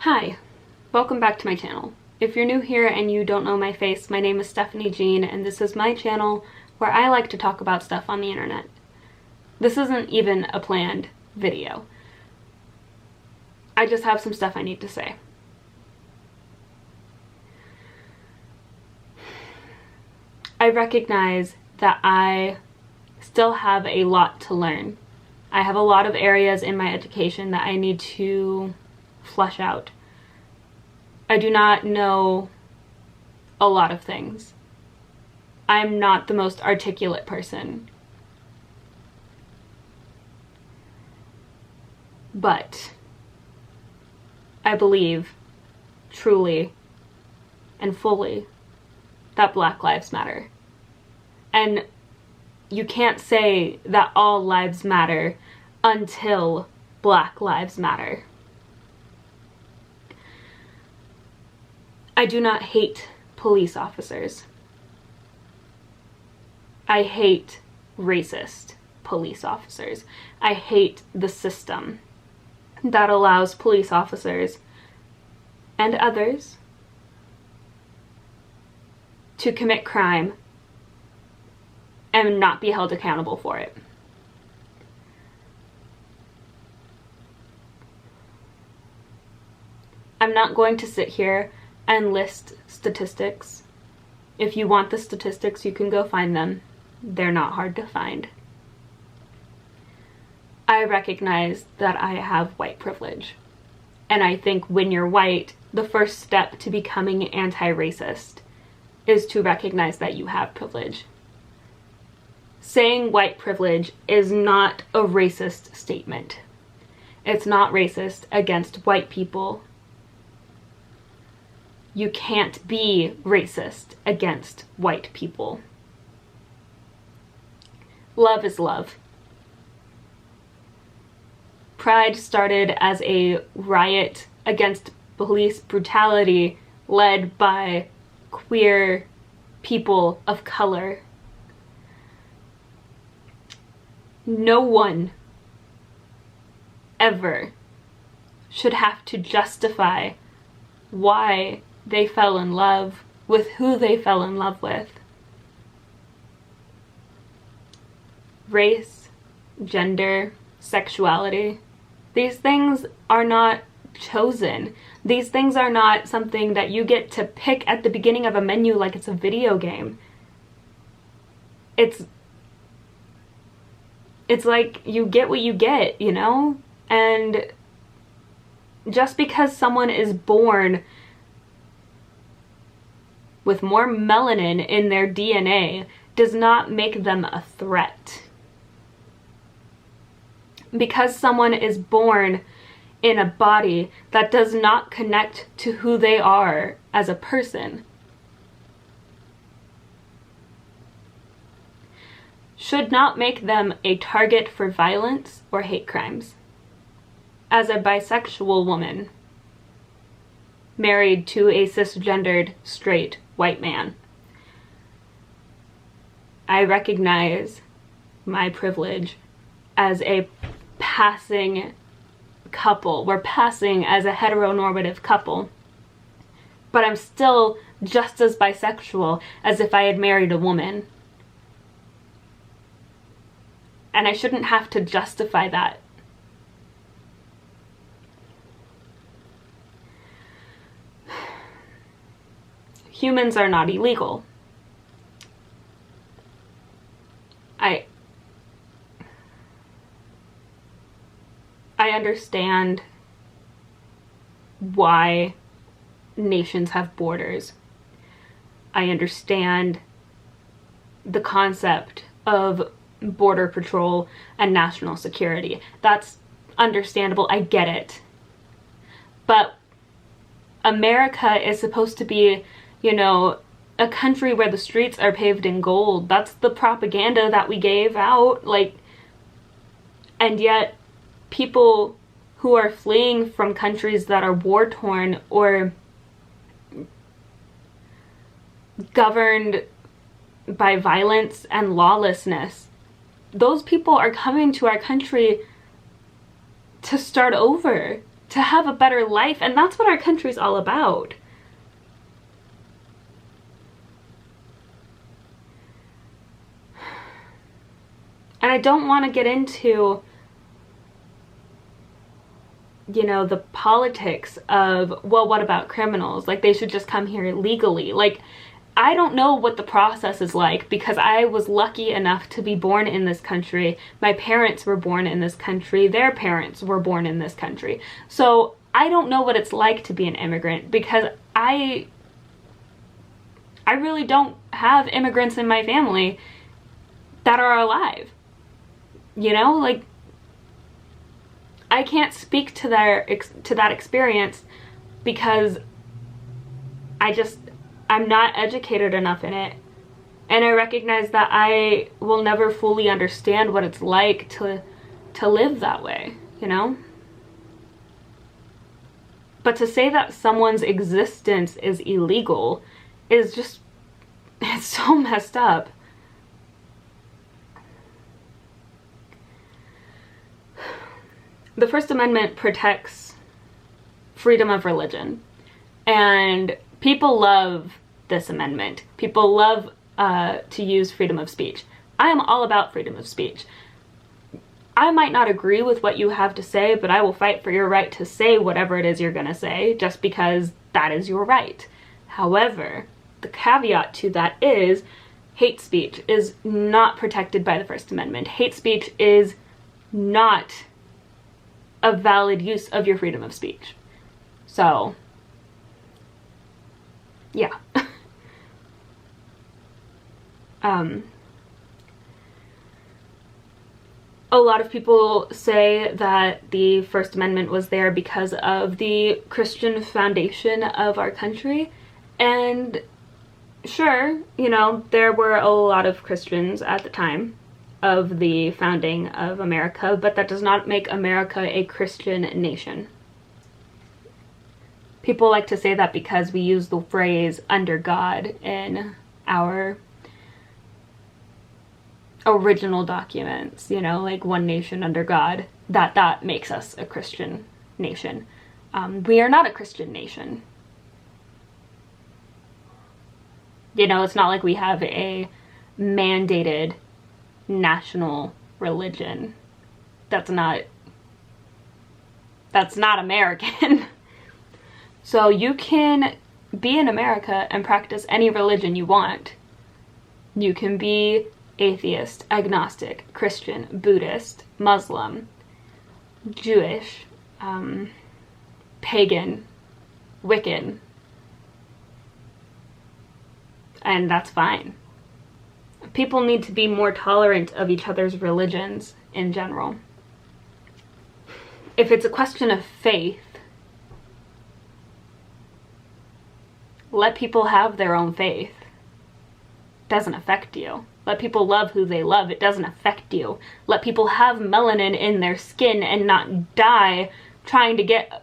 Hi, welcome back to my channel. If you're new here and you don't know my face, my name is Stephanie Jean and this is my channel where I like to talk about stuff on the internet. This isn't even a planned video. I just have some stuff I need to say. I recognize that I still have a lot to learn. I have a lot of areas in my education that I need to flesh out. I do not know a lot of things. I'm not the most articulate person. But I believe truly and fully that Black Lives Matter. And you can't say that all lives matter until Black Lives Matter. I do not hate police officers. I hate racist police officers. I hate the system that allows police officers and others to commit crime and not be held accountable for it. I'm not going to sit here and list statistics. If you want the statistics, you can go find them. They're not hard to find. I recognize that I have white privilege. And I think when you're white, the first step to becoming anti-racist is to recognize that you have privilege. Saying white privilege is not a racist statement. It's not racist against white people. You can't be racist against white people. Love is love. Pride started as a riot against police brutality led by queer people of color. No one ever should have to justify why they fell in love with who they fell in love with. Race, gender, sexuality, these things are not chosen. These things are not something that you get to pick at the beginning of a menu like it's a video game. It's like you get what you get, you know? And just because someone is born with more melanin in their DNA does not make them a threat. Because someone is born in a body that does not connect to who they are as a person should not make them a target for violence or hate crimes. As a bisexual woman married to a cisgendered straight white man, I recognize my privilege as a passing couple. We're passing as a heteronormative couple, but I'm still just as bisexual as if I had married a woman. And I shouldn't have to justify that. Humans are not illegal. I understand why nations have borders. I understand the concept of border patrol and national security. That's understandable. I get it. But America is supposed to be, you know, a country where the streets are paved in gold. That's the propaganda that we gave out. Like, and yet people who are fleeing from countries that are war-torn or governed by violence and lawlessness, those people are coming to our country to start over. to have a better life, and that's what our country's all about. And I don't want to get into, you know, the politics of, well, what about criminals? Like, they should just come here legally. Like, I don't know what the process is like, because I was lucky enough to be born in this country. My parents were born in this country. Their parents were born in this country. So I don't know what it's like to be an immigrant, because I really don't have immigrants in my family that are alive. You know, like, I can't speak to that experience, because I'm not educated enough in it, and I recognize that I will never fully understand what it's like to live that way, you know? But to say that someone's existence is illegal is just, it's so messed up. The First Amendment protects freedom of religion, and people love this amendment. People love to use freedom of speech. I am all about freedom of speech. I might not agree with what you have to say, but I will fight for your right to say whatever it is you're gonna say, just because that is your right. However, the caveat to that is hate speech is not protected by the First Amendment. Hate speech is not a valid use of your freedom of speech. So, yeah. A lot of people say that the First Amendment was there because of the Christian foundation of our country, and sure, you know, there were a lot of Christians at the time of the founding of America, but that does not make America a Christian nation. People like to say that because we use the phrase "under God" in our original documents, you know, like one nation under God, that makes us a Christian nation. We are not a Christian nation. You know, it's not like we have a mandated national religion. That's not American. So you can be in America and practice any religion you want. You can be atheist, agnostic, Christian, Buddhist, Muslim, Jewish, pagan, Wiccan, and that's fine. People need to be more tolerant of each other's religions in general. If it's a question of faith, let people have their own faith. It doesn't affect you. Let people love who they love. It doesn't affect you. Let people have melanin in their skin and not die trying to get...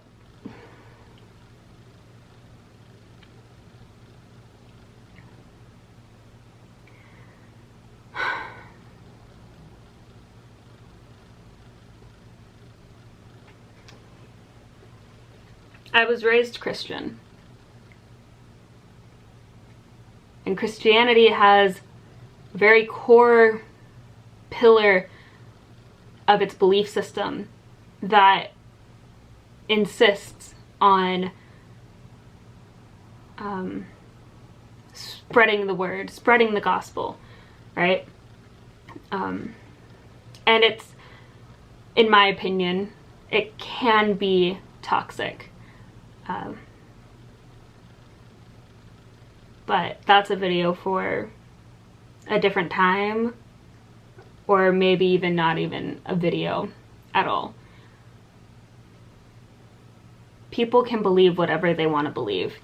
I was raised Christian. And Christianity has a very core pillar of its belief system that insists on spreading the word, spreading the gospel, right? And it's, in my opinion, it can be toxic. But that's a video for a different time, or maybe even not even a video at all. People can believe whatever they want to believe,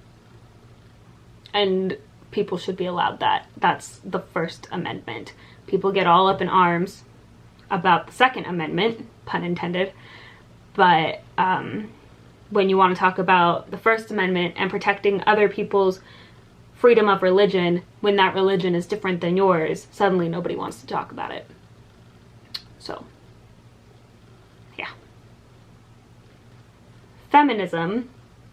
and people should be allowed that. That's the First Amendment. People get all up in arms about the Second Amendment, pun intended, but when you want to talk about the First Amendment and protecting other people's freedom of religion, when that religion is different than yours, suddenly nobody wants to talk about it. So, yeah. Feminism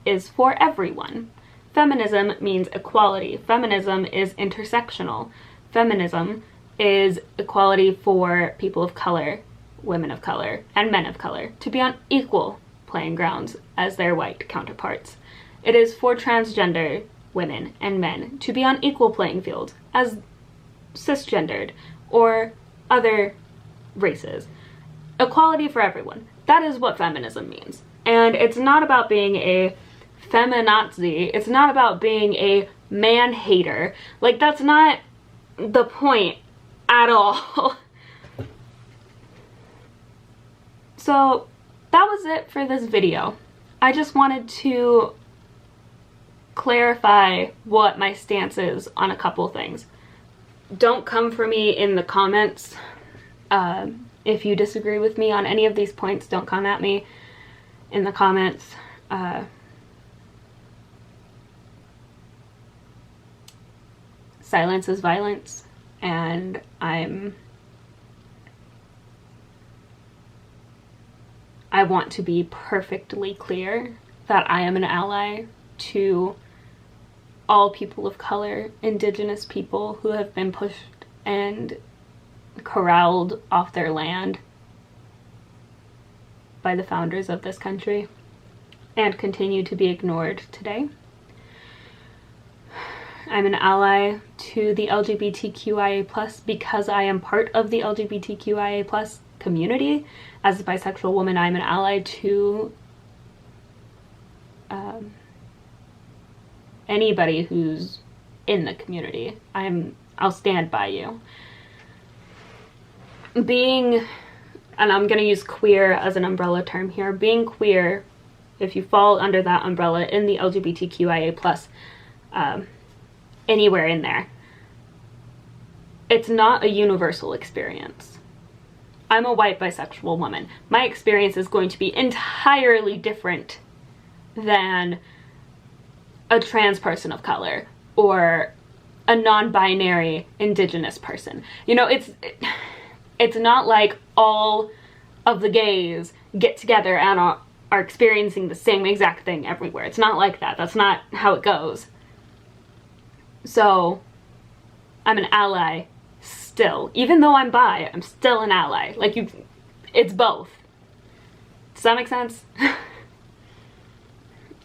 is for everyone. Feminism means equality. Feminism is intersectional. Feminism is equality for people of color, women of color, and men of color to be on equal playing grounds as their white counterparts. It is for transgender women and men to be on equal playing fields as cisgendered or other races. Equality for everyone. That is what feminism means. And it's not about being a feminazi. It's not about being a man-hater. Like, that's not the point at all. So that was it for this video. I just wanted to clarify what my stance is on a couple things. Don't come for me in the comments. If you disagree with me on any of these points, don't come at me in the comments. Silence is violence, and I want to be perfectly clear that I am an ally to all people of color, indigenous people who have been pushed and corralled off their land by the founders of this country and continue to be ignored today. I'm an ally to the LGBTQIA+ because I am part of the LGBTQIA+ community. As a bisexual woman, I'm an ally to anybody who's in the community. I'll stand by you. Being, and I'm gonna use queer as an umbrella term here, being queer, if you fall under that umbrella in the LGBTQIA+, anywhere in there, it's not a universal experience. I'm a white bisexual woman. My experience is going to be entirely different than a trans person of color or a non-binary indigenous person. You know, it's not like all of the gays get together and are experiencing the same exact thing everywhere. It's not like that. That's not how it goes. So I'm an ally still. Even though I'm bi, I'm still an ally. Like, it's both. Does that make sense?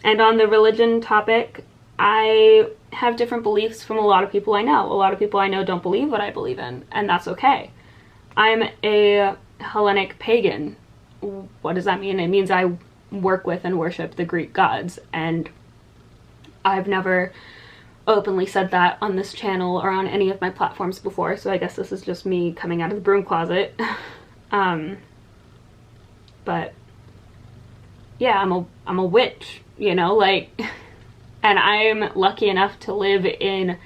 And on the religion topic, I have different beliefs from a lot of people I know. A lot of people I know don't believe what I believe in, and that's okay. I'm a Hellenic pagan. What does that mean? It means I work with and worship the Greek gods, and I've never openly said that on this channel or on any of my platforms before, so I guess this is just me coming out of the broom closet. But yeah, I'm a witch, you know, like, and I'm lucky enough to live in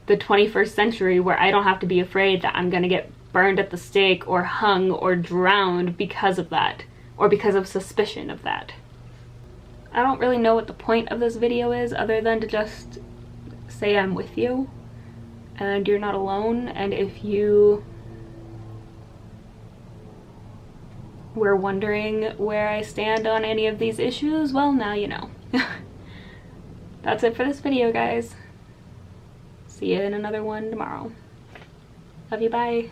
the 21st century where I don't have to be afraid that I'm gonna get burned at the stake or hung or drowned because of that, or because of suspicion of that. I don't really know what the point of this video is other than to just say I'm with you and you're not alone, and if you were wondering where I stand on any of these issues, well, now you know. That's it for this video, guys. See you in another one tomorrow. Love you, bye.